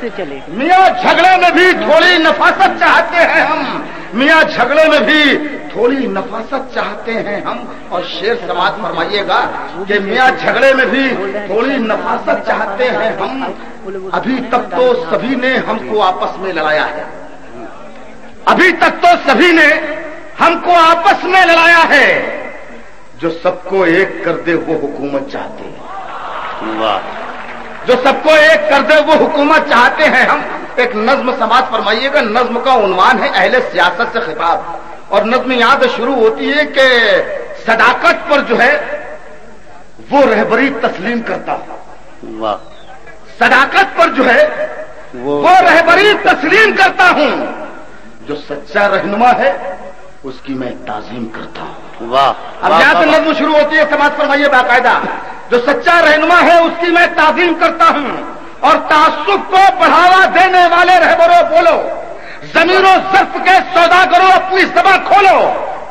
سے چلے میاں جھگڑے میں بھی تھوڑی نفاست چاہتے ہیں ہم، میاں جھگڑے میں بھی تھوڑی نفاست چاہتے ہیں ہم، اور شیر سماعت فرمائیے گا کہ میاں جھگڑے میں بھی تھوڑی نفاست چاہتے ہیں ہم، ابھی تک تو سبھی نے ہم کو آپس میں لڑایا ہے، ابھی تک تو سبھی نے ہم کو آپس میں لڑایا ہے، جو سب کو ایک کر دے وہ حکومت چاہتے ہیں، جو سب کو ایک کر دے وہ حکومت چاہتے ہیں ہم۔ ایک نظم سماعت فرمائیے گا، نظم کا عنوان ہے اہل سیاست سے خطاب، اور نظم یاد شروع ہوتی ہے کہ صداقت پر جو ہے وہ رہبری تسلیم کرتا ہوں، صداقت پر جو ہے وہ رہبری تسلیم کرتا ہوں، جو سچا رہنما ہے اس کی میں تعظیم کرتا ہوں۔ اب یہاں سے نظم شروع ہوتی ہے، سماعت فرمائیے باقاعدہ، جو سچا رہنما ہے اس کی میں تعظیم کرتا ہوں، اور تعصب کو بڑھاوا دینے والے رہبروں بولو، ضمیر و ظرف کے سوداگروں اپنی زبان کھولو،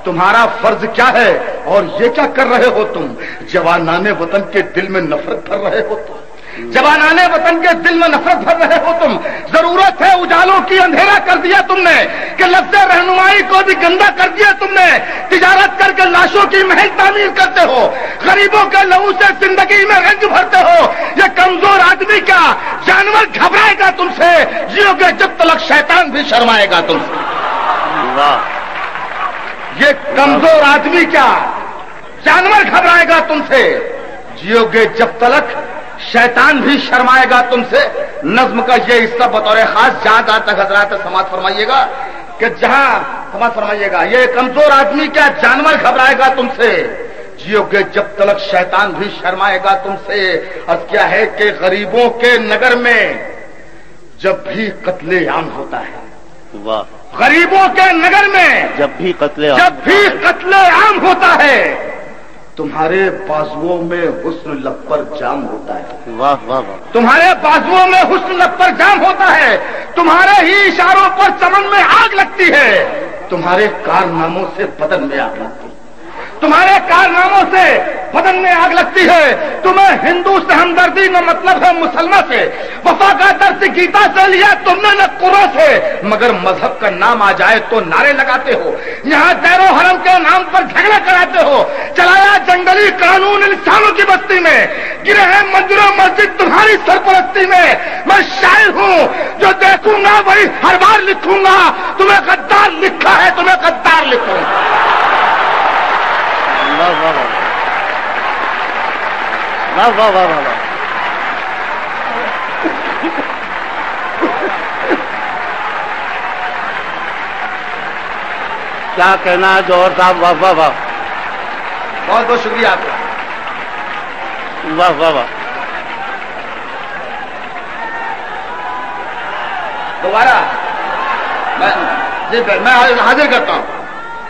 تمہارا فرض کیا ہے اور یہ کیا کر رہے ہو تم؟ جوانان وطن کے دل میں نفرت بھر رہے ہو تم، جوانان وطن کے دل میں نفرت بھر رہے ہو تم، ضرورت ہے اجالوں کی اندھیرا کر دیا تم نے، کہ لفظ رہنمائی کو بھی گندا کر دیا تم نے، تجارت کر کے لاشوں کی محل تعمیر کرتے ہو، غریبوں کے لہو سے زندگی میں رنج بھرتے ہو، یہ کمزور آدمی کیا جانور گھبرائے گا تم سے، جیو گے جب تلک شیطان بھی شرمائے گا تم سے، یہ کمزور آدمی کیا جانور گھبرائے گا تم سے، جیو گے جب تلک شیطان بھی شرمائے گا تم سے۔ نظم کا یہ حصہ بطور خاص جہاں تک حضرات سماعت فرمائیے گا کہ جہاں سماعت فرمائیے گا، یہ کمزور آدمی کیا جانور گھبرائے گا تم سے، جیو گے جب تلک شیطان بھی شرمائے گا تم سے۔ اب کیا ہے کہ غریبوں کے نگر میں جب بھی قتل عام ہوتا ہے، غریبوں کے نگر میں جب بھی قتل عام ہوتا ہے، تمہارے بازوؤں میں حسن لب پر جام ہوتا ہے، واہ واہ واہ، تمہارے بازوؤں میں حسن لب پر جام ہوتا ہے، تمہارے ہی اشاروں پر چمن میں آگ لگتی ہے، تمہارے کارناموں سے بدن میں آگ لگتی ہے، تمہارے کارناموں سے بدن میں آگ لگتی ہے، تمہیں ہندو سے ہمدردی نہ مطلب ہے مسلمان سے، وفا کا درس گیتا سے لیا تم نے نہ قرآن سے، مگر مذہب کا نام آ جائے تو نعرے لگاتے ہو، یہاں دیر و حرم کے نام پر جھگڑا کراتے ہو، چلایا جنگلی قانون انسانوں کی بستی میں، گرے ہیں مندر و مسجد تمہاری سرپرستی میں، میں شاعر ہوں جو دیکھوں گا وہی ہر بار لکھوں گا، تمہیں غدار لکھا ہے تمہیں غدار لکھوں گا۔ کیا کہنا ہے جوہر صاحب، واہ واہ واہ، بہت بہت شکریہ آپ کا، واہ واہ واہ۔ دوبارہ میں حاضر کرتا ہوں،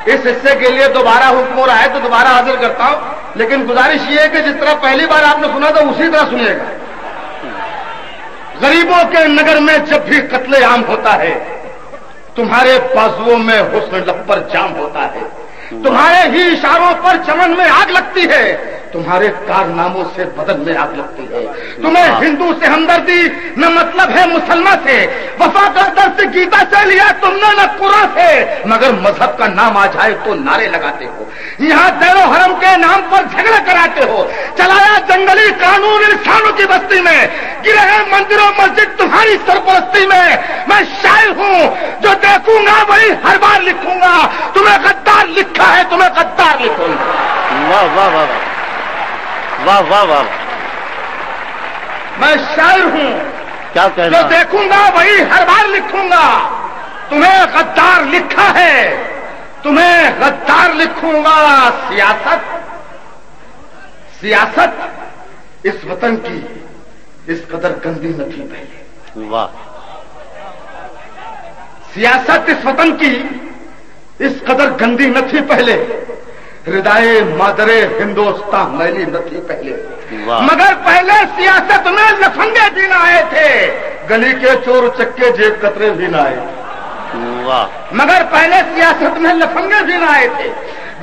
اس حصے کے لیے دوبارہ حکم ہو رہا ہے تو دوبارہ حاضر کرتا ہوں، لیکن گزارش یہ ہے کہ جس طرح پہلی بار آپ نے سنا تھا اسی طرح سنیے گا۔ غریبوں کے نگر میں جب بھی قتل عام ہوتا ہے، تمہارے بازوؤں میں حسن لب پر جام ہوتا ہے، تمہارے ہی اشاروں پر چمن میں آگ لگتی ہے، تمہارے کارناموں سے بدن میں آگ لگتی ہے، تمہیں ہندو سے ہمدردی نہ مطلب ہے مسلمان سے، وفا کا درس گیتا سے لیا تم نے نہ قرآن سے، مگر مذہب کا نام آ جائے تو نعرے لگاتے ہو، یہاں دیر و حرم کے نام پر جھگڑا کراتے ہو، چلایا جنگلی قانون انسانوں کی بستی میں، گرے ہیں مندر و مسجد تمہاری سرپرستی میں شاعر ہوں جو دیکھوں گا وہی ہر بار لکھوں گا، تمہیں غدار لکھا ہے تمہیں غدار لکھوں گا۔ واہ واہ واہ واہ واہ واہ، میں شاعر ہوں کیا کہنا، جو دیکھوں گا وہی ہر بار لکھوں گا، تمہیں غدار لکھا ہے تمہیں غدار لکھوں گا۔ سیاست اس وطن کی اس قدر گندی نہ تھی پہلے، واہ، سیاست اس وطن کی اس قدر گندی نہ تھی پہلے، ہردائے مادر ہندوستان میلی نہ تھی پہلے، مگر پہلے سیاست میں لفنگے بھی نہ آئے تھے، گلی کے چور چکے جیب کترے بھی نہ آئے، واہ، مگر پہلے سیاست میں لفنگے بھی نہ آئے تھے،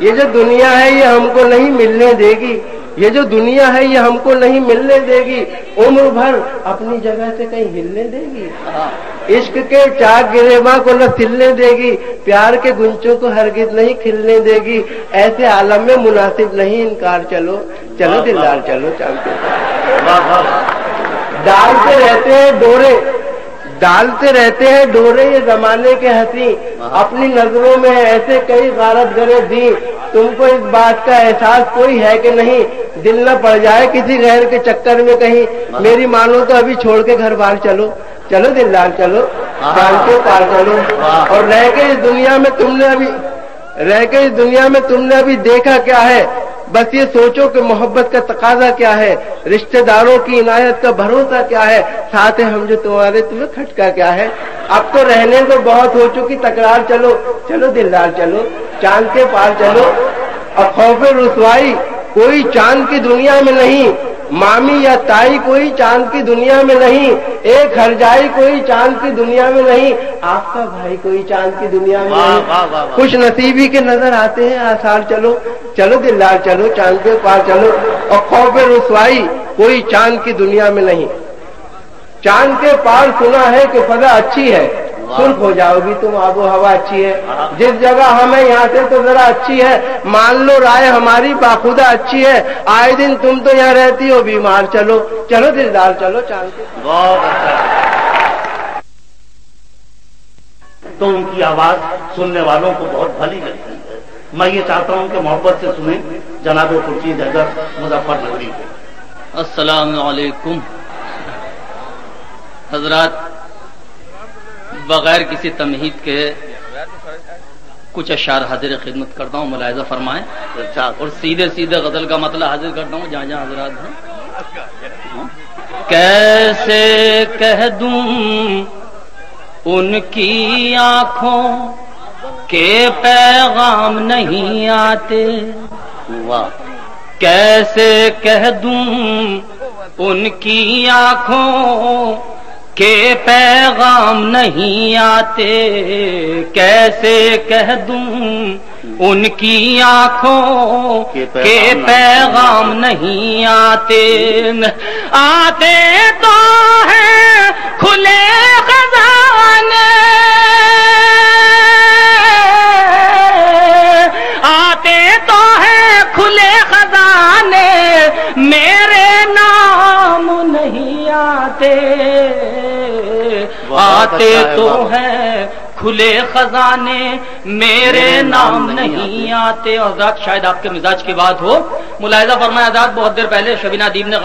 یہ جو دنیا ہے یہ ہم کو نہیں ملنے دے گی، یہ جو دنیا ہے یہ ہم کو نہیں ملنے دے گی، عمر بھر اپنی جگہ سے کہیں ہلنے دے گی، عشق کے چاک گریباں کو نہ سلنے دے گی، پیار کے گنچوں کو ہرگز نہیں کھلنے دے گی، ایسے عالم میں مناسب نہیں انکار، چلو چلو دلدار چلو چلتے، ڈالتے رہتے ہیں ڈورے، ڈالتے رہتے ہیں ڈورے یہ زمانے کے ہنسی، اپنی نظروں میں ایسے کئی غارت گرے دی، تم کو اس بات کا احساس کوئی ہے کہ نہیں، دل نہ پڑ جائے کسی غیر کے چکر میں کہیں، میری مانو تو ابھی چھوڑ کے گھر بار چلو، چلو دلدار چلو، جان کے پار چلو، اور رہ کے اس دنیا میں تم نے ابھی دیکھا کیا ہے، بس یہ سوچو کہ محبت کا تقاضا کیا ہے، رشتہ داروں کی عنایت کا بھروسہ کیا ہے، ساتھ ہم جو تمہیں کھٹکا کیا ہے، اب تو رہنے کو بہت ہو چکی تکرار، چلو چلو دلدار چلو، چاند کے پار چلو، اور خوف رسوائی کوئی چاند کی دنیا میں نہیں، مامی یا تائی کوئی چاند کی دنیا میں نہیں، ایک ہرجائی کوئی چاند کی دنیا میں نہیں، آپ کا بھائی کوئی چاند کی دنیا میں نہیں، خوش نصیبی کے نظر آتے ہیں آثار، چلو چلو دلدار چلو، چاند کے پار چلو، اور خوف رسوائی کوئی چاند کی دنیا میں نہیں، چاند کے پار سنا ہے کہ فضا اچھی ہے، سرخ ہو جاؤ گی تم، آب و ہوا اچھی ہے، جس جگہ ہمیں یہاں سے تو ذرا اچھی ہے، مان لو رائے ہماری باخودہ اچھی ہے، آئے دن تم تو یہاں رہتی ہو بیمار، چلو چلو دلدار چلو چاند کے۔ بہت اچھا، تو ان کی آواز سننے والوں کو بہت بھلی لگتی ہے، میں یہ چاہتا ہوں کہ محبت سے سنیں جناب خورشید حیدر مظفر نگری کو۔ السلام علیکم حضرات، بغیر کسی تمہید کے کچھ اشعار حاضر خدمت کرتا ہوں، ملاحظہ فرمائیں، اور سیدھے سیدھے غزل کا مطلب حاضر کرتا ہوں جہاں جہاں حضرات ہیں۔ کیسے کہہ دوں ان کی آنکھوں کے پیغام نہیں آتے، کیسے کہہ دوں ان کی آنکھوں کے پیغام نہیں آتے، کیسے کہہ دوں ان کی آنکھوں کے پیغام نہیں آتے، آتے تو ہیں کھلے خزانے، آتے تو ہیں کھلے خزانے، میرے نام نہیں آتے، آتے تو ہیں کھلے خزانے، میرے نام نہیں آتے۔ اور حضرات شاید آپ کے مزاج کی بات ہو، ملاحظہ فرمائے حضرات، بہت دیر پہلے شبینہ ادیب نے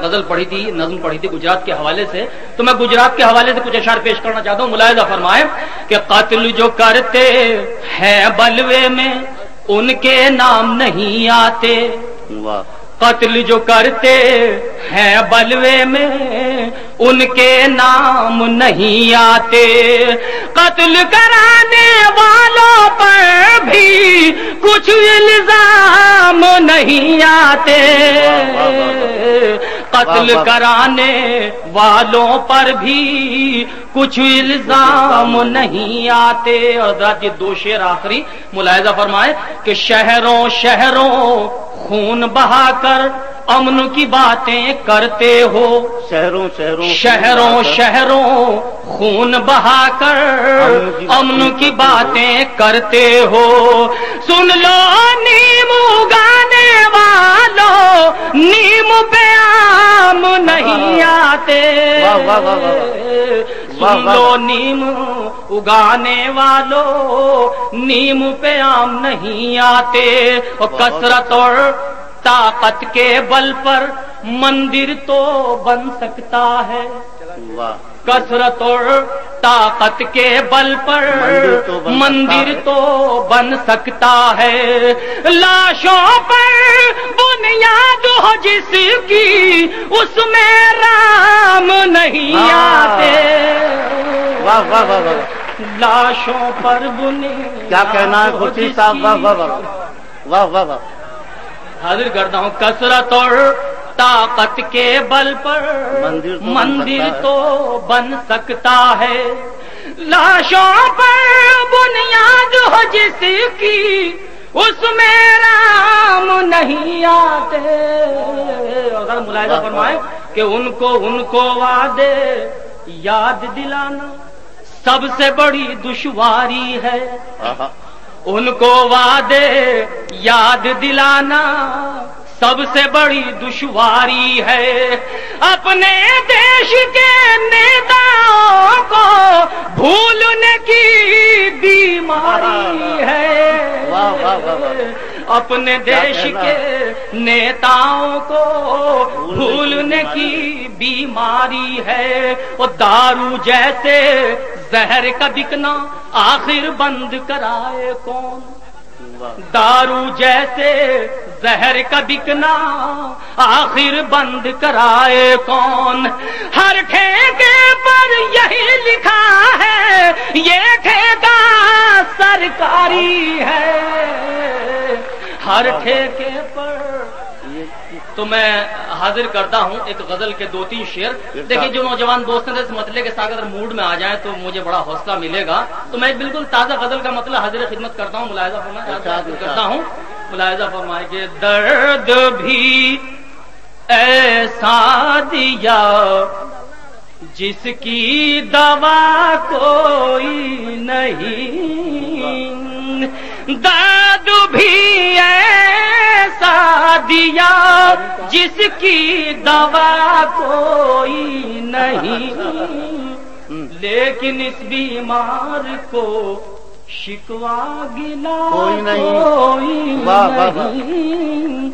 غزل پڑھی تھی، نظم پڑھی تھی گجرات کے حوالے سے، تو میں گجرات کے حوالے سے کچھ اشعار پیش کرنا چاہتا ہوں، ملاحظہ فرمائے کہ قتل جو کرتے ہیں بلوے میں ان کے نام نہیں آتے، قتل جو کرتے ہیں بلوے میں ان کے نام نہیں آتے، قتل کرانے والوں پر بھی کچھ الزام نہیں آتے، قتل کرانے والوں پر بھی کچھ الزام نہیں آتے۔ اور ذات یہ دو شعر آخری ملاحظہ فرمائے کہ شہروں شہروں خون بہا کر امن کی باتیں کرتے ہو، شہروں شہروں شہروں خون بہا کر امن کی باتیں کرتے ہو، سن لو نیم اگانے والوں نیم پہ آم نہیں آتے، سن لو نیم اگانے والوں نیم پہ آم نہیں آتے، اور کثرت اور طاقت کے بل پر مندر تو بن سکتا ہے، کثرت اور طاقت کے بل پر مندر تو بن سکتا ہے، لاشوں پر بنیاد ہو جس کی اس میں رام نہیں آتے، لاشوں پر بنیاد، کیا کہنا ہے خورشید صاحب، واہ واہ واہ واہ واہ واہ، حاضر کرتا ہوں، کثرت اور طاقت کے بل پر مندر تو بن سکتا ہے، لاشوں پر بنیاد ہو جس کی اس میں رام نہیں آتے. اور ذرا ملاحظہ فرمائیں کہ ان کو وعدے یاد دلانا سب سے بڑی دشواری ہے. ان کو وعدے یاد دلانا سب سے بڑی دشواری ہے. اپنے دیش کے نیتاؤں کو بھولنے کی بیماری ہے. اپنے دیش کے نیتاؤں کو بھولنے کی بیماری ہے. وہ دارو جیسے زہر کا بکنا آخر بند کرائے کون. دارو جیسے زہر کا بکنا آخر بند کرائے کون. ہر ٹھیکے پر یہی لکھا ہے یہ ٹھیکہ سرکاری ہے. ہر ٹھیکے پر. تو میں حاضر کرتا ہوں ایک غزل کے 2-3 شعر. دیکھیے جو نوجوان دوست ہیں اس مسئلے کے ساتھ اگر موڈ میں آ جائیں تو مجھے بڑا حوصلہ ملے گا. تو میں بالکل تازہ غزل کا مطلب حاضر خدمت کرتا ہوں. ملاحظہ فرمائے کہ درد بھی ایسا دیا جس کی دوا کوئی نہیں. درد بھی ایسا دیا جس کی دوا کوئی نہیں. لیکن اس بیمار کو شکوا گلا کوئی نہیں.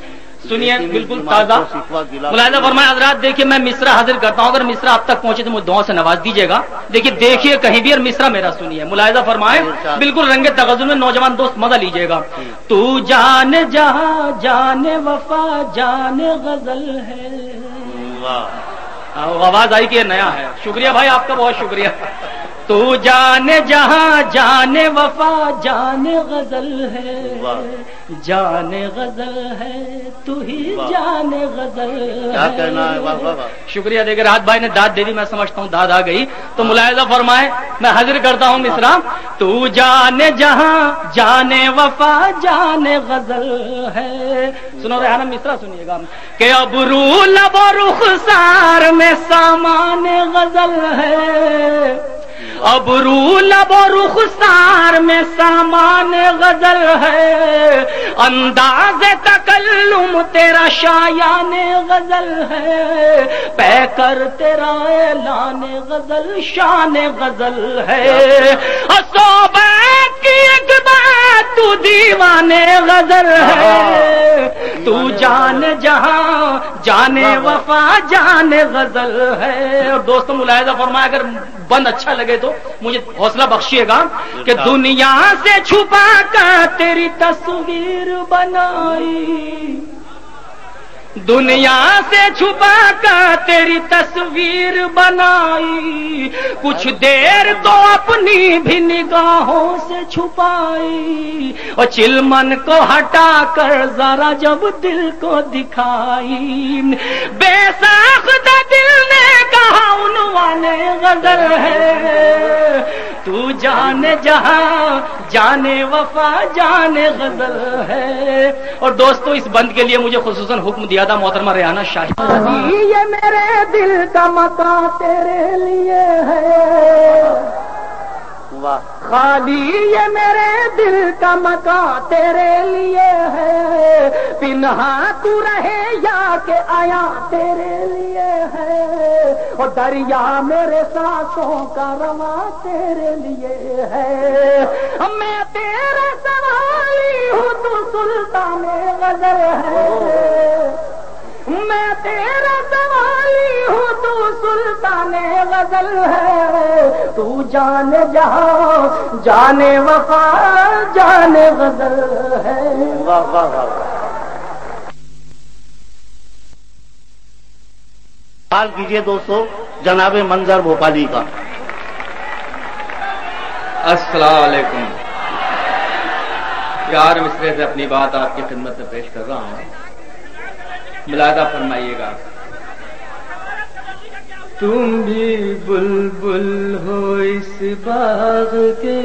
سنیے بالکل تازہ ملاحظہ فرمائے حضرات. دیکھیے میں مصرع حاضر کرتا ہوں. اگر مصرع اب تک پہنچے تو مجھے دعاؤں سے نواز دیجیے گا. دیکھیے کہیں بھی اور مصرع میرا سنیے. ملاحظہ فرمائے بالکل رنگ تغزل میں نوجوان دوست مزہ لیجیے گا. تو جان جہاں جان وفا جان غزل ہے. آواز آئی کہ یہ نیا ہے. شکریہ بھائی آپ کا بہت شکریہ. تو جان جہاں جان وفا جان غزل ہے. جان غزل ہے تو ہی جان غزل کیا کہنا ہے. شکریہ. دیکھ راحت بھائی نے داد دے دی. میں سمجھتا ہوں داد آ گئی. تو ملاحظہ فرمائے میں حاضر کرتا ہوں مصرع. تو جان جہاں جان وفا جان غزل ہے. سنو رہا نا مصرع سنیے گا کہ ابرو لب و رخسار میں سامان غزل ہے. ابرو لب و رخسار میں سامان غزل ہے. انداز تکلم تیرا شایان غزل ہے. پہ کر تیرا اعلان غزل شان غزل ہے. صحبت کی ایک بات تو دیوانے غزل ہے. تو جان جہاں جان وفا جان غزل ہے. اور دوستوں ملاحظہ فرمایا اگر بند اچھا لگے تو مجھے حوصلہ بخشیے گا کہ دنیا سے چھپا کر تیری تصویر بنائی. دنیا سے چھپا کر تیری تصویر بنائی. کچھ دیر تو اپنی بھی نگاہوں سے چھپائی. اور چلمن کو ہٹا کر ذرا جب دل کو دکھائی. بے ساختہ دل نے کہا عنوان غزل ہے. تو جان جہاں جان وفا جان غزل ہے. اور دوستو اس بند کے لیے مجھے خصوصاً حکم دیا تھا محترمہ ریحانہ شاہی. یہ میرے دل کا مکان تیرے لیے ہے. خالی یہ میرے دل کا مکان تیرے لیے ہے. پنہا تو رہے یا کہ آیا تیرے لیے ہے. اور دریا میرے سانسوں کا رواں تیرے لیے ہے. میں تیرا سوالی ہوں تو سلطان غزل ہے. میں تیرا سوالی ہوں تو سلطان غزل ہے. تو جان جہاں جان وفا جان غزل ہے. واہ واہ واہ. سوال کیجیے دوستو جناب منظر بھوپالی کا. السلام علیکم. یار مصرے سے اپنی بات آپ کی خدمت میں پیش کر رہا ہوں. ملاحظہ فرمائیے گا. تم بھی بلبل ہو اس باغ کے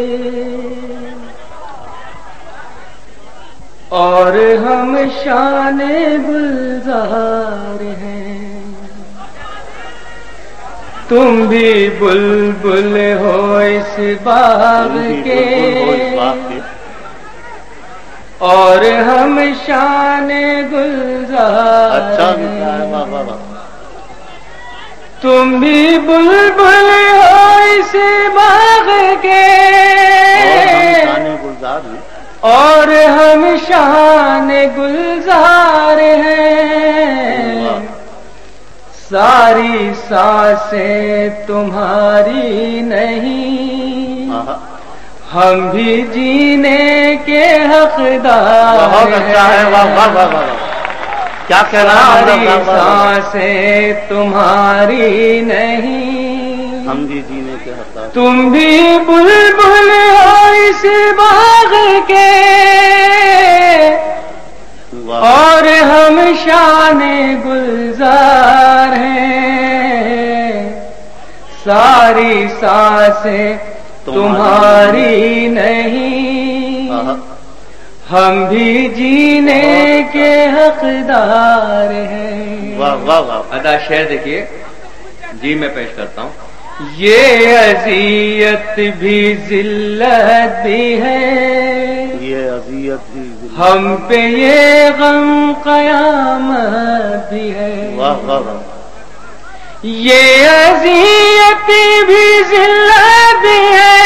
اور ہم شان گلزار ہیں، تم بھی بلبل ہو اس باغ کے، اور ہم شان گلزار ہیں، تم بھی بلبل ہو اس باغ کے، اور ہم شان گلزار ہیں، ساری سانسیں تمہاری نہیں، ہم بھی جینے کے حقدار ہیں، کیا کہنا، ساری سانسیں تمہاری نہیں، ہم بھی جینے کے حقدار، تم بھی بلبل ہو اس باغ کے، اور ہم شان گلزار ہیں، ساری سانسیں تمہاری نہیں، ہم بھی جینے کے حقدار ہیں۔ واہ واہ واہ، ادا شعر دیکھیے جی میں پیش کرتا ہوں۔ یہ اذیت بھی ذلت بھی ہے، یہ اذیت بھی، ہم پہ یہ غم قیامت بھی ہے، واہ واہ واہ، یہ اذیت بھی ذلت بھی ہے،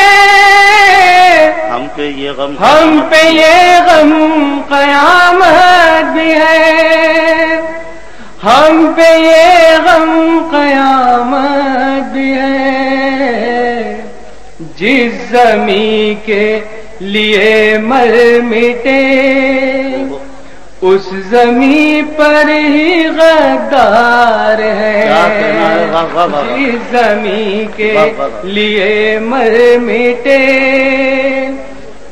ہم پہ یہ غم، ہم پہ یہ غم قیامت بھی ہے، ہم پہ یہ غم قیامت بھی ہے، جس زمین کے لیے مر مٹے اس زمین پر ہی غدار ہے، جس زمین کے لیے مر مٹے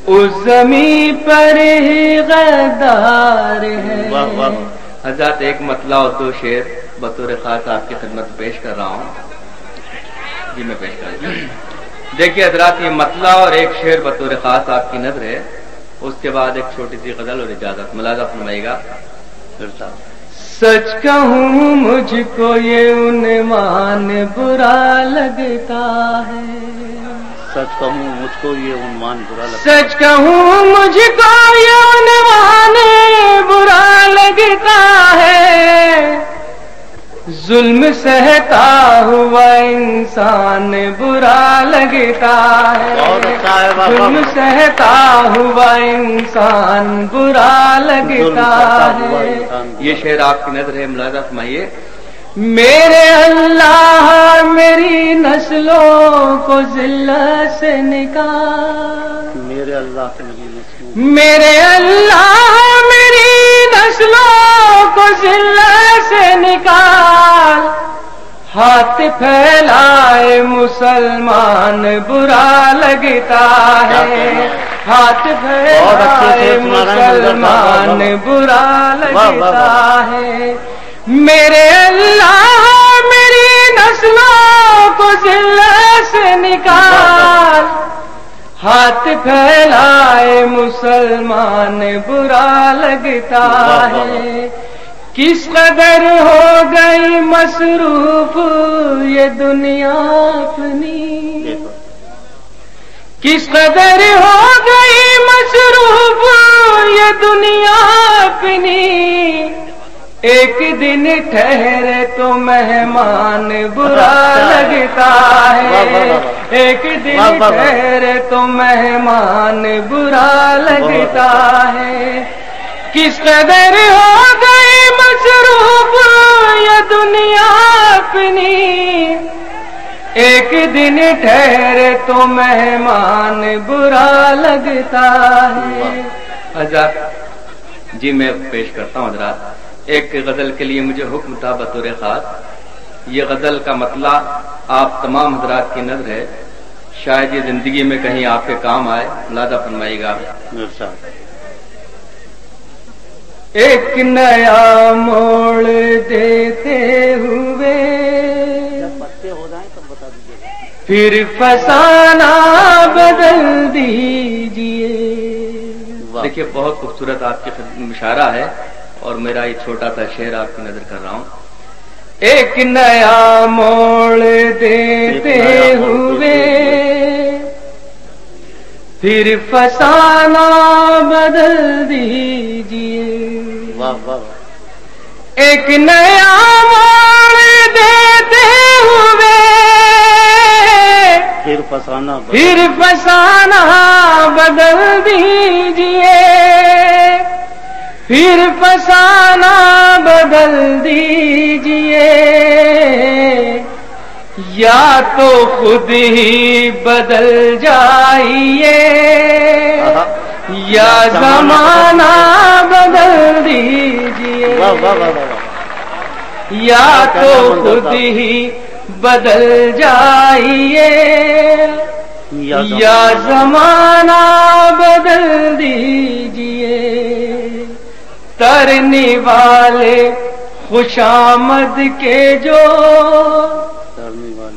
اس زمین پر ہی غدار ہے۔ حضرات ایک مطلع اور دو شعر بطور خاص آپ کی خدمت پیش کر رہا ہوں، جی میں پیش کر رہا ہوں۔ دیکھیے حضرات، یہ مطلع اور ایک شعر بطور خاص آپ کی نظر ہے، اس کے بعد ایک چھوٹی سی غزل اور اجازت، ملاحظہ فرمائیے گا۔ سچ کہوں مجھ کو یہ عنوان برا لگتا ہے، سچ کہوں مجھ کو یہ عنوان برا لگتا، سچ کہوں مجھ کو یہ عنوان برا لگتا ہے، ظلم سہتا ہوا انسان برا لگتا ہے، ظلم سہتا ہوا انسان برا لگتا ہے۔ یہ شعر آپ کی نظر ہے، ملاحظہ فرمائیے۔ میرے اللہ میری نسلوں کو ذلت سے نکال، میرے اللہ سے میری نسلوں، میرے اللہ میری نسلوں کو ذلت سے نکال، ہاتھ پھیلائے مسلمان برا لگتا ہے، ہاتھ پھیلائے مسلمان برا لگتا ہے، میرے اللہ میری نسلوں کو ذلت سے نکال، ہاتھ پھیلائے مسلمان برا لگتا ہے، کس قدر ہو گئی مصروف یہ دنیا اپنی، کس قدر ہو گئی مصروف یہ دنیا اپنی، ایک دن ٹھہرے تو مہمان برا لگتا ہے، ایک دن ٹھہرے تو مہمان برا لگتا ہے، کس قدر ہو گئی مصروف یہ دنیا اپنی، ایک دن ٹھہرے تو مہمان برا لگتا ہے۔ حضرات جی میں پیش کرتا ہوں حضرات، ایک غزل کے لیے مجھے حکم تھا بطور خاص، یہ غزل کا مطلع آپ تمام حضرات کی نظر ہے، شاید یہ زندگی میں کہیں آپ کے کام آئے، ملاحظہ فرمائیے گا۔ ایک نیا موڑ دیتے ہوئے پھر فسانہ بدل دیجئے، دیکھیے بہت خوبصورت آپ کی مشاعرہ ہے اور میرا یہ چھوٹا سا شعر آپ کی نظر کر رہا ہوں. ایک نیا موڑ دیتے ہوئے پھر فسانہ بدل دیجیے. ایک نیا موڑ دیتے ہوئے پھر فسانہ بدل دیجیے. پھر فسانہ بدل دیجیے. یا تو خود ہی بدل جائیے یا زمانہ بدل دیجیے. یا تو خود ہی بدل جائیے یا زمانہ بدل دیجیے. ترنے والے خوش آمد کے جو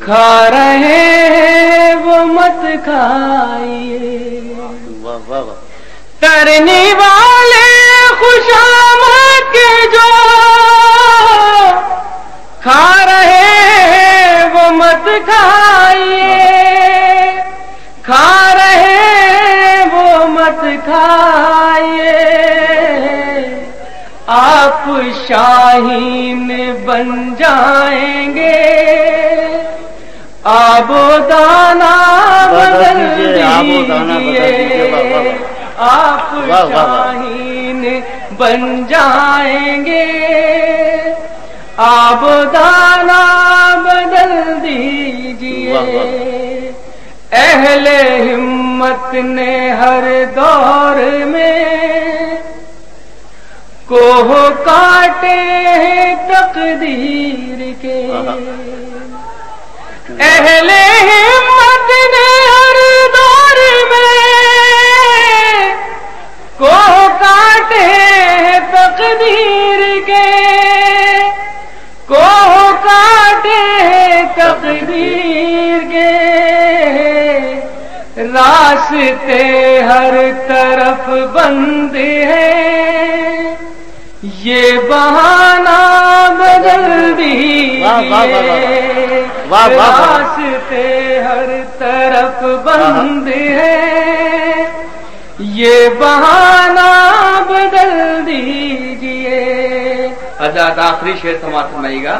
کھا رہے ہیں وہ مت کھائیے. ترنے والے خوش آمد کے جو کھا رہے ہیں وہ مت کھائیے. کھا رہے ہیں وہ مت کھائیے. آپ شاہین بن جائیں گے آب و دانہ بدل دیجیے. آپ شاہین بن جائیں گے آب و دانہ بدل دیجیے. اہل ہمت نے ہر دور میں کوہ کاٹے ہیں تقدیر کے. اہل ہمت نے ہر دور میں کوہ کاٹے ہیں تقدیر کے. کوہ کاٹے ہیں تقدیر کے. راستے ہر طرف بند ہیں یہ بہانہ بدل دیجیے. راستے ہر طرف بند ہیں یہ بہانہ بدل دیجیے. حضرت آخری شعر سماعت فرمائیے گا.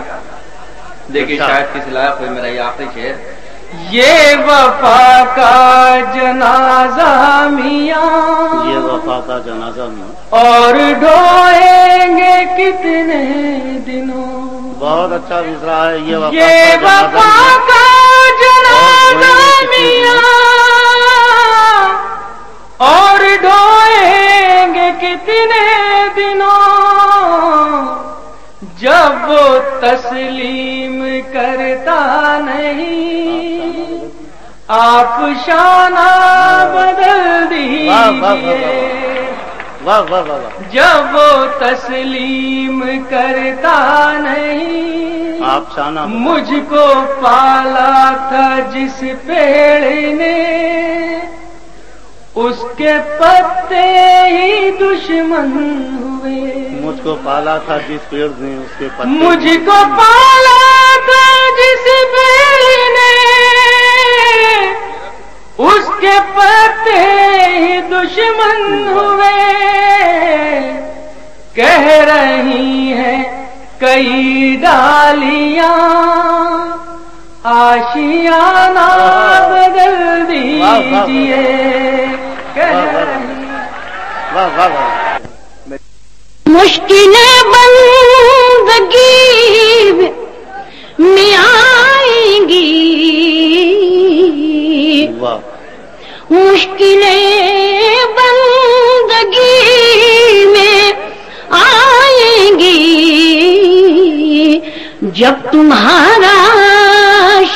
دیکھیے شاید کس لائق ہوئی میرا یہ آخری شعر. یہ وفا کا جنازہ میاں یہ وفا کا جنازہ میاں اور ڈھوئیں گے کتنے دنوں. بہت اچھا مصرع ہے. یہ وفا کا جنازہ میاں اور ڈھوئیں گے کتنے دنوں. جب وہ تسلیم کرتا نہیں آپ شانہ بدل دیجیے. جب وہ تسلیم کرتا نہیں آپ شانہ مجھ کو پالا تھا جس پیڑ نے اس کے پتے ہی دشمن ہوئے. مجھ کو پالا تھا جس پیڑ نے اس کے پتے. مجھ کو پالا تھا جس پیڑ نے اس کے پتے ہی دشمن ہوئے. کہہ رہی ہیں کئی ڈالیاں آشیانہ بدل دیجیے. مشکلیں بندگی میں آئیں گی. مشکلیں بندگی میں آئیں گی جب تمہارا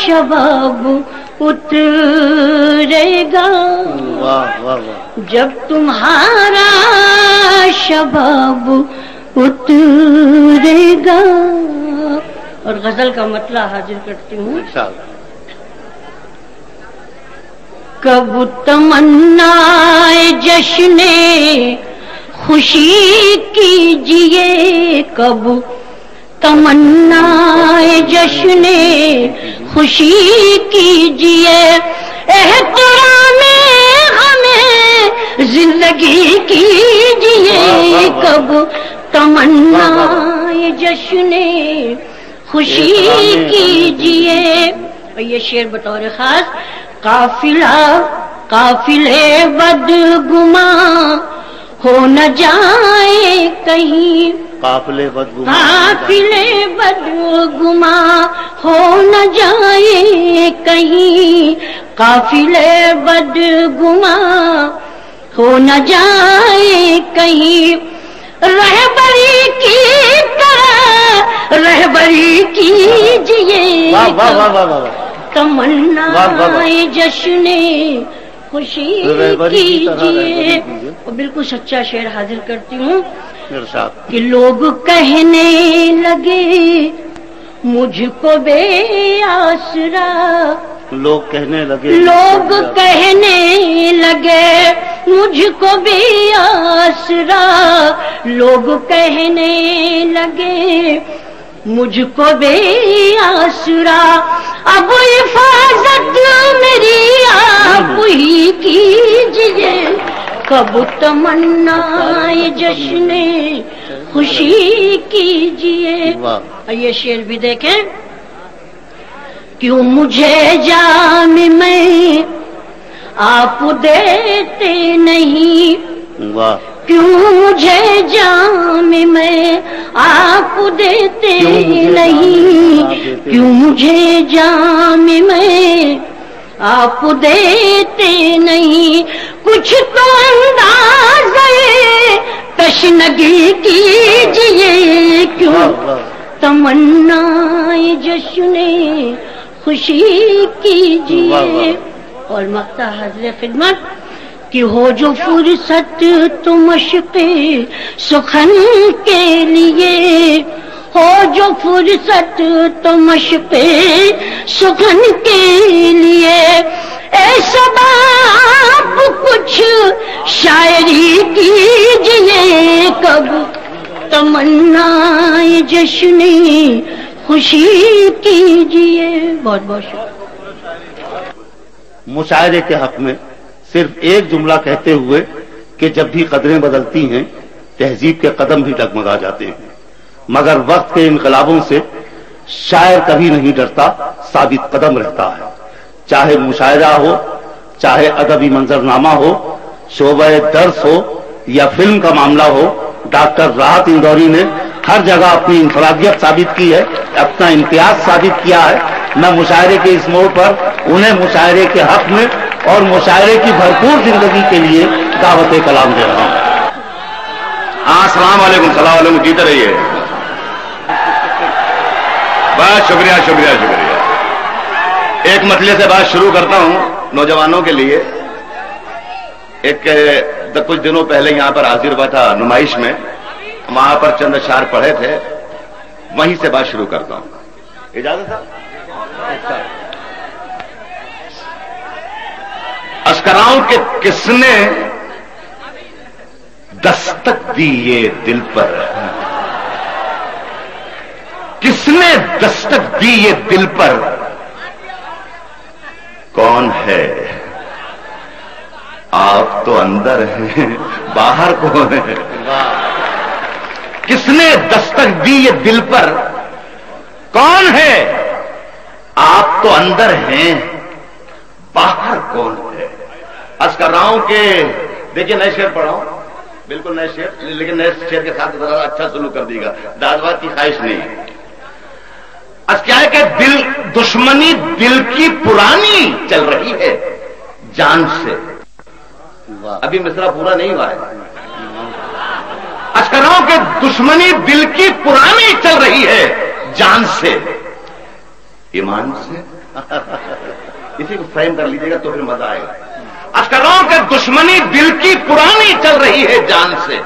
شباب اترے گا. جب تمہارا شباب اترے گا. اور غزل کا مطلب حاضر کرتی ہوں. کب تمنائے جشن خوشی کیجئے، کب تمنائے جشن خوشی کیجئے، احترام ہمیں زندگی کیجئے، کب تمنائے جشن خوشی کیجئے۔ اور یہ شعر بطور خاص قافلے بدگماں ہو نہ جائے کہیں، قافلے بدگماں ہو نہ جائے کہیں، قافلے بدگماں ہو نہ جائے کہیں، رہبری کی طرح رہبری کیجئے، تمنائے جشن خوشی کیجئے۔ اور بالکل سچا شعر حاضر کرتی ہوں کہ لوگ کہنے لگے مجھ کو بے آسرا، لوگ کہنے لگے مجھ کو بے آسرا، لوگ کہنے لگے مجھ کو بے آسرا، اب حفاظت میری آپ ہی کیجئے، کب تمنائے جشن خوشی کیجئے۔ اور یہ شعر بھی دیکھیں، کیوں مجھے جام میں آپ دیتے نہیں، کیوں مجھے جام میں آپ دیتے نہیں، کیوں مجھے جام میں آپ دیتے نہیں، کچھ تو اندازہ تشنگی کیجئے، کیوں تمنائے جشن خوشی کیجئے۔ اور مقطع حاضر خدمت کہ ہو جو فرصت تو مشق سخن کے لیے، ہو جو فرصت تو مشق سخن کے لیے، ایسا آپ کچھ شاعری کیجئے، کب تمنائے جشن خوشی کیجئے۔ بہت بہت شکریہ۔ مشاعرے کے حق میں صرف ایک جملہ کہتے ہوئے کہ جب بھی قدریں بدلتی ہیں تہذیب کے قدم بھی ڈگمگا جاتے ہیں، مگر وقت کے انقلابوں سے شاعر کبھی نہیں ڈرتا، ثابت قدم رہتا ہے۔ چاہے مشاعرہ ہو، چاہے ادبی منظرنامہ ہو، شعبہ درس ہو یا فلم کا معاملہ ہو، ڈاکٹر راحت اندوری نے ہر جگہ اپنی انفرادیت ثابت کی ہے، اپنا امتیاز ثابت کیا ہے۔ میں مشاعرے کے اس موڑ پر انہیں مشاعرے کے حق میں اور مشاعرے کی بھرپور زندگی کے لیے دعوت کلام دے رہا ہوں۔ ہاں السلام علیکم، السلام علیکم، جیتے رہیے۔ بہت شکریہ شکریہ شکریہ۔ ایک مسئلے سے بات شروع کرتا ہوں نوجوانوں کے لیے۔ ایک کچھ دنوں پہلے یہاں پر حاضر ہوا تھا نمائش میں، وہاں پر چند اشعار پڑھے تھے، وہیں سے بات شروع کرتا ہوں، اجازت ہے؟ اشکراؤں کہ کس نے دستک دی یہ دل پر، کس نے دستک دی یہ دل پر، کون ہے؟ آپ تو اندر ہیں باہر کون ہے؟ کس نے دستک دی یہ دل پر، کون ہے؟ آپ تو اندر ہیں باہر کون ہے؟ عرض کر رہا ہوں کہ دیکھیے نئے شعر پڑھا ہوں، بالکل نئے شعر، لیکن نئے شعر کے ساتھ ذرا اچھا سلوک کر دیے گا، دادوات کی خواہش نہیں ہے۔ عرض کیا ہے کہ دشمنی دل کی پرانی چل رہی ہے جان سے، ابھی مصرع پورا نہیں ہوا ہے۔ عرض کر رہا ہوں کہ دشمنی دل کی پرانی چل رہی ہے جان سے، ایمان سے، اسی کو فریم کر لیجیے گا تو پھر مزہ آئے گا۔ عرض کر رہا ہوں کہ دشمنی دل کی پرانی چل رہی ہے جان سے،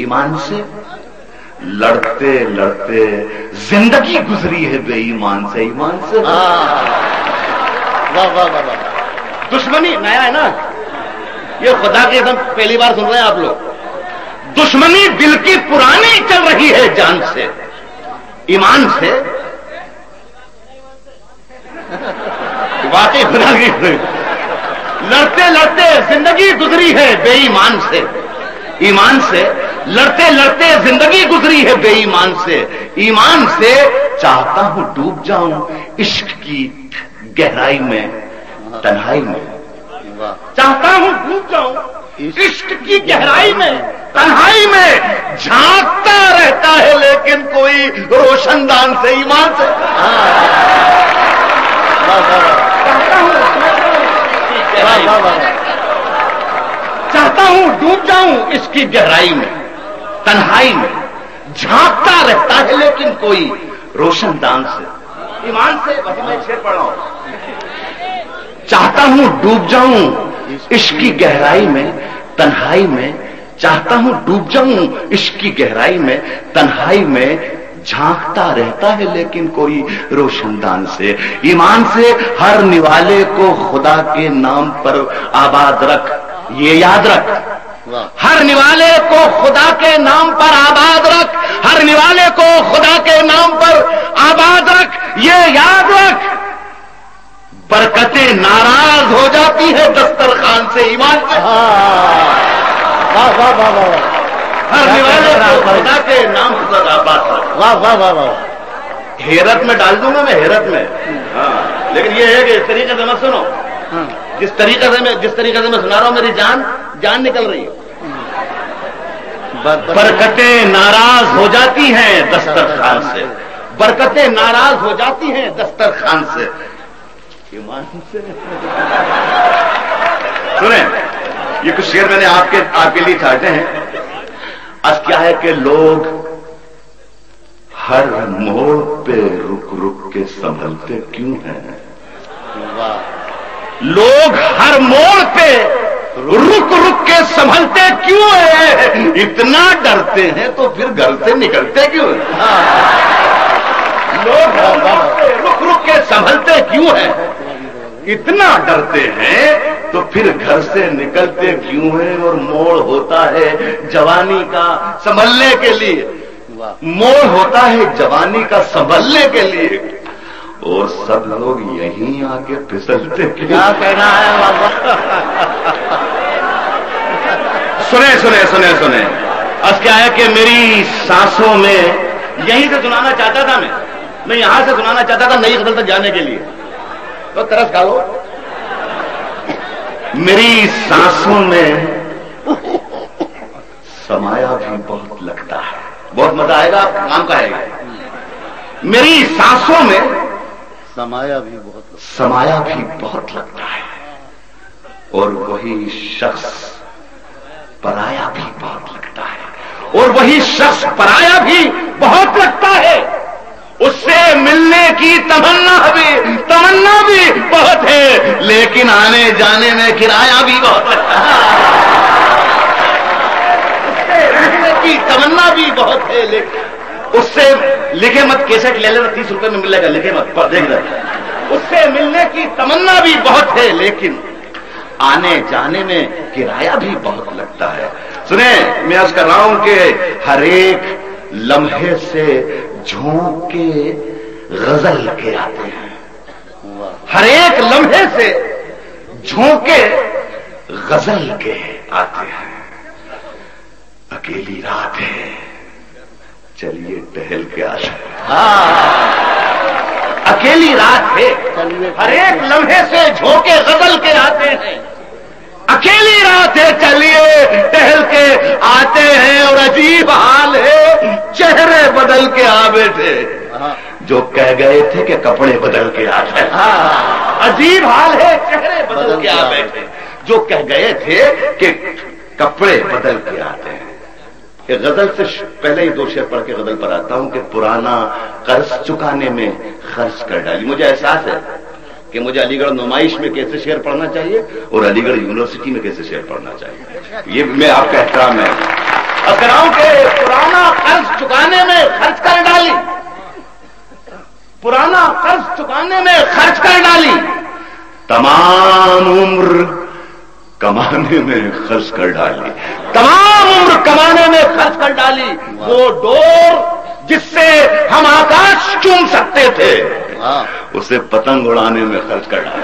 ایمان سے، لڑتے لڑتے زندگی گزری ہے بے ایمان سے، ایمان سے۔ دشمنی نیا ہے نا، یہ خدا کی قسم پہلی بار سن رہے ہیں آپ لوگ. دشمنی دل کی پرانی چل رہی ہے جان سے، ایمان سے. واقعی خدا کی لڑتے لڑتے زندگی گزری ہے بے ایمان سے، ایمان سے لڑتے لڑتے زندگی گزری ہے بے ایمان سے. ایمان سے چاہتا ہوں ڈوب جاؤں عشق کی گہرائی میں تنہائی میں. چاہتا ہوں ڈوب جاؤں عشق کی گہرائی میں تنہائی میں. جھانکتا رہتا ہے لیکن کوئی روشن دان سے، ایمان سے. چاہتا ہوں ڈوب جاؤں اس کی گہرائی میں تنہائی میں. جھانکتا رہتا ہے لیکن کوئی روشن دان سے، ایمان سے. وہی میں شعر پڑھ رہا ہوں. چاہتا ہوں ڈوب جاؤں عشق کی گہرائی میں تنہائی میں. چاہتا ہوں ڈوب جاؤں عشق کی گہرائی میں تنہائی میں. جھانکتا رہتا ہے لیکن کوئی روشن دان سے. ایمان سے ہر نوالے کو خدا کے نام پر آباد رکھ، یہ یاد رکھ. ہر نوالے کو خدا کے نام پر آباد رکھ، ہر نوالے کو خدا کے نام پر آباد رکھ، یہ یاد رکھ. برکتیں ناراض ہو جاتی ہے دسترخوان سے، ایمان سے. ہر نوالے کو خدا کے نام پر آباد رکھ. واہ واہ واہ واہ. حیرت میں ڈال دوں گا میں، حیرت میں. لیکن یہ ہے کہ اس طریقے سے مت سنو. جس طریقے سے میں سنا رہا ہوں میری جان نکل رہی ہے. برکتیں ناراض ہو جاتی ہیں دسترخوان سے، برکتیں ناراض ہو جاتی ہیں دسترخوان سے، ایمان سے. سنیں یہ کچھ شعر میں نے آپ کے لیے چھاٹے ہیں. آج کیا ہے کہ لوگ ہر موڑ پہ رک رک کے سنبھلتے کیوں ہیں؟ لوگ ہر موڑ پہ رک رک کے سنبھلتے کیوں ہیں؟ اتنا ڈرتے ہیں تو پھر گھر سے نکلتے کیوں ہیں؟ لوگ ہر موڑ پہ رک رک کے سنبھلتے کیوں ہیں؟ اتنا ڈرتے ہیں تو پھر گھر سے نکلتے کیوں ہیں؟ اور موڑ ہوتا ہے جوانی کا سنبھلنے کے لیے، موڑ ہوتا ہے جوانی کا سنبھلنے کے لیے، اور سب لوگ یہیں آ کے پھسلتے. کیا کہنا ہے؟ سنیں اب کیا ہے کہ میری سانسوں میں یہیں سے سنانا چاہتا تھا، میں یہاں سے سنانا چاہتا تھا نئی غزل تک جانے کے لیے. تو ترس کھا لو. میری سانسوں میں سمایا بھی بہت لگتا ہے. بہت مزہ آئے گا، کام کا ہے. میری سانسوں میں سمایا بھی بہت لگتا ہے، اور وہی شخص پرایا بھی بہت لگتا ہے، اور وہی شخص پرایا بھی بہت لگتا ہے. اس سے ملنے کی تمنا بھی بہت ہے، لیکن آنے جانے میں کرایہ بھی بہت لگتا ہے. اس سے ملنے کی تمنا بھی بہت ہے، لیکن اس سے لکھے مت، کیسٹ لے لینا 30 روپے میں ملے گا، لکھے مت پر دیکھ رہے. اس سے ملنے کی تمنا بھی بہت ہے، لیکن آنے جانے میں کرایہ بھی بہت لگتا ہے. سنیں میں عرض کر رہا ہوں کہ ہر ایک لمحے سے جھونک کے غزل کے آتے ہیں. ہر ایک لمحے سے جھونکے غزل کے آتے ہیں. اکیلی رات ہے چلیے ٹہل کے آتے ہیں. اکیلی رات ہے ہر ایک لمحے سے جھونکے غزل کے آتے ہیں. اکیلی رات ہے چلیے ٹہل کے آتے ہیں. اور عجیب حال ہے چہرے بدل کے آ بیٹھے جو کہہ گئے تھے کہ کپڑے بدل کے آتے ہیں. عجیب حال ہے چہرے بدل کے آ بیٹھے جو کہہ گئے تھے کہ کپڑے بدل کے آتے ہیں. کہ غزل سے پہلے ہی 2 شعر پڑھ کے غزل پر آتا ہوں کہ پرانا قرض چکانے میں خرچ کر ڈالی. مجھے احساس ہے کہ مجھے علی گڑھ نمائش میں کیسے شعر پڑھنا چاہیے اور علی گڑھ یونیورسٹی میں کیسے شعر پڑھنا چاہیے. یہ میں آپ کا احترام ہے. اب کہہ رہا ہوں کہ پرانا قرض چکانے میں خرچ کر ڈالی، پرانا قرض چکانے میں خرچ کر ڈالی. تمام عمر کمانے میں خرچ کر ڈالی، تمام عمر کمانے میں خرچ کر ڈالی، وہ ڈور جس سے ہم آکاش چوم سکتے تھے اسے پتنگ اڑانے میں خرچ کر ڈالا،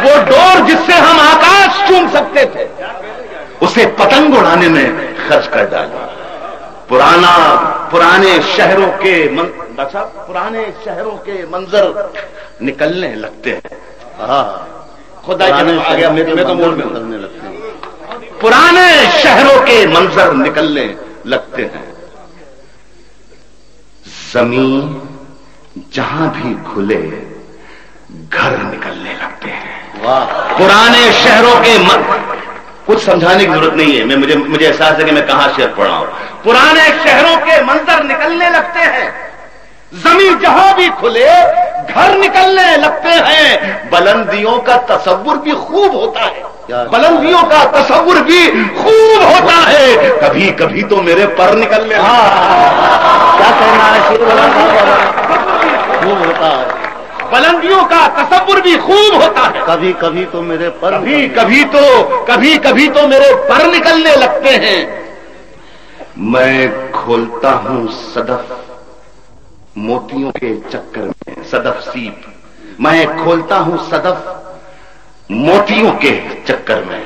وہ ڈور جس سے ہم آکاش چوم سکتے تھے اسے پتنگ اڑانے میں خرچ کر ڈالا۔ پرانے شہروں کے منظر نکلنے لگتے ہیں، خدا آ گیا میں تو موڑ میں نکلنے لگتے ہیں، پرانے شہروں کے منظر نکلنے لگتے ہیں، زمین جہاں بھی کھلے گھر نکلنے لگتے ہیں، پرانے شہروں کے کچھ سمجھانے کی ضرورت نہیں ہے، مجھے احساس ہے کہ میں کہاں شعر پڑھ رہا ہوں۔ پرانے شہروں کے منظر نکلنے لگتے ہیں، زمین جہاں بھی کھلے گھر نکلنے لگتے ہیں، بلندیوں کا تصور بھی خوب ہوتا ہے، بلندیوں کا تصور بھی خوب ہوتا ہے، کبھی کبھی تو میرے پر نکلنے کیا کہنا ہے، خوب ہوتا ہے، بلندیوں کا تصور بھی خوب ہوتا ہے، کبھی کبھی تو میرے پر، کبھی کبھی تو میرے پر نکلنے لگتے ہیں۔ میں کھولتا ہوں صدف موتیوں کے چکر میں، صدف سیپ، میں کھولتا ہوں صدف موتیوں کے چکر میں،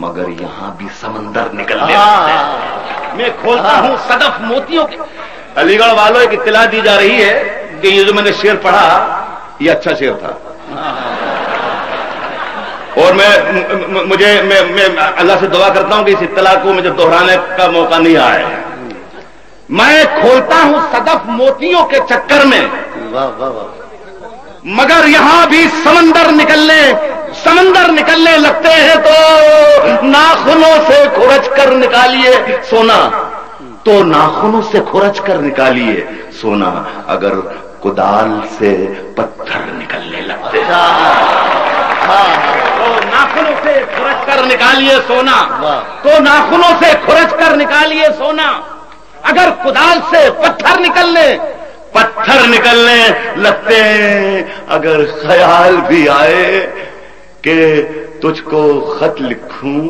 مگر یہاں بھی سمندر نکلنے لگتے ہیں۔ میں کھولتا ہوں صدف موتیوں کے، علی گڑھ والوں ایک اطلاع دی جا رہی ہے کہ یہ جو میں نے شعر پڑھا یہ اچھا شعر تھا، اور میں اللہ سے دعا کرتا ہوں کہ اس اطلاع کو مجھے دہرانے کا موقع نہیں آئے۔ میں کھولتا ہوں صدف موتیوں کے چکر میں، مگر یہاں بھی سمندر نکلنے لگتے ہیں، تو ناخنوں سے کھرچ کر نکالیے سونا، تو ناخنوں سے کھرچ کر نکالیے سونا، اگر کدال سے پتھر نکلنے لگتے ہیں، تو ناخنوں سے کھرچ کر نکالیے سونا، تو ناخنوں سے کھرچ کر نکالیے سونا، اگر کدال سے پتھر نکلنے لگتے ہیں، اگر خیال بھی آئے کہ تجھ کو خط لکھوں،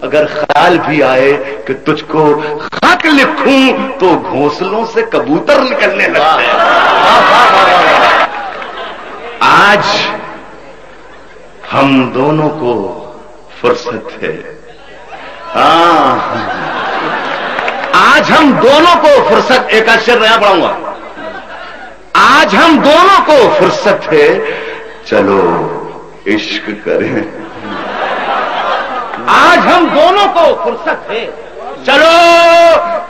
اگر خیال بھی آئے کہ تجھ کو خط لکھوں، تو گھونسلوں سے کبوتر نکلنے لگتے ہیں۔ آج ہم دونوں کو فرصت ہے، آج ہم دونوں کو فرصت، ایک اشعر نیا پڑھاؤں گا، آج ہم دونوں کو فرصت ہے، چلو عشق کریں، آج ہم دونوں کو فرصت ہے، چلو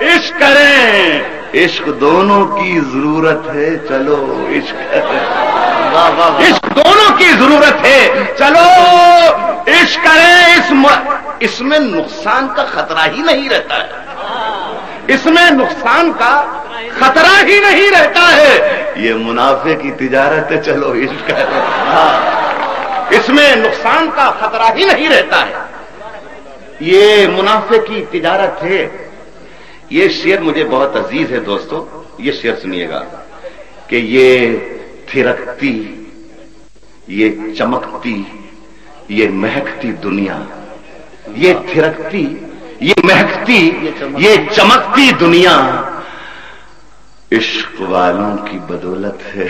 عشق کریں، عشق دونوں کی ضرورت ہے، چلو عشق کریں، عشق دونوں کی ضرورت ہے، چلو عشق کریں، اس میں نقصان کا خطرہ ہی نہیں رہتا ہے، اس میں نقصان کا خطرہ ہی نہیں رہتا ہے، یہ منافع کی تجارت ہے، چلو عشق کریں، اس میں نقصان کا خطرہ ہی نہیں رہتا ہے، یہ منافع کی تجارت ہے۔ یہ شعر مجھے بہت عزیز ہے دوستو، یہ شعر سنیے گا کہ یہ تھرکتی، یہ چمکتی، یہ مہکتی دنیا، یہ تھرکتی، یہ مہکتی، یہ چمکتی دنیا عشق والوں کی بدولت ہے،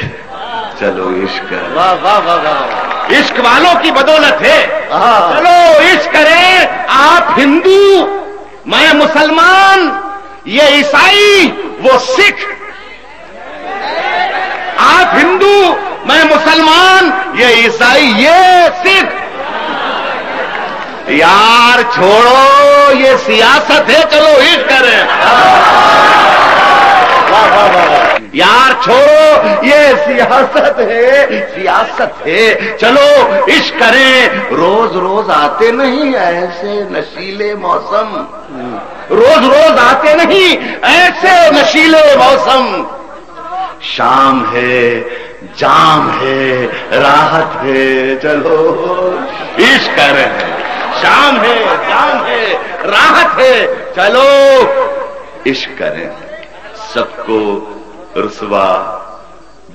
چلو عشق کریں، عشق والوں کی بدولت ہے، چلو عشق کریں، آپ ہندو میں مسلمان، یہ عیسائی وہ سکھ، آپ ہندو میں مسلمان، یہ عیسائی یہ سکھ، یار چھوڑو یہ سیاست ہے، چلو عشق کریں، یار چھوڑو یہ سیاست ہے، چلو عشق کریں، روز روز آتے نہیں ایسے نشیلے موسم، روز روز آتے نہیں ایسے نشیلے موسم، شام ہے جام ہے راحت ہے، چلو عشق کریں، شام ہے جام ہے راحت ہے، چلو عشق کریں، سب کو رسوا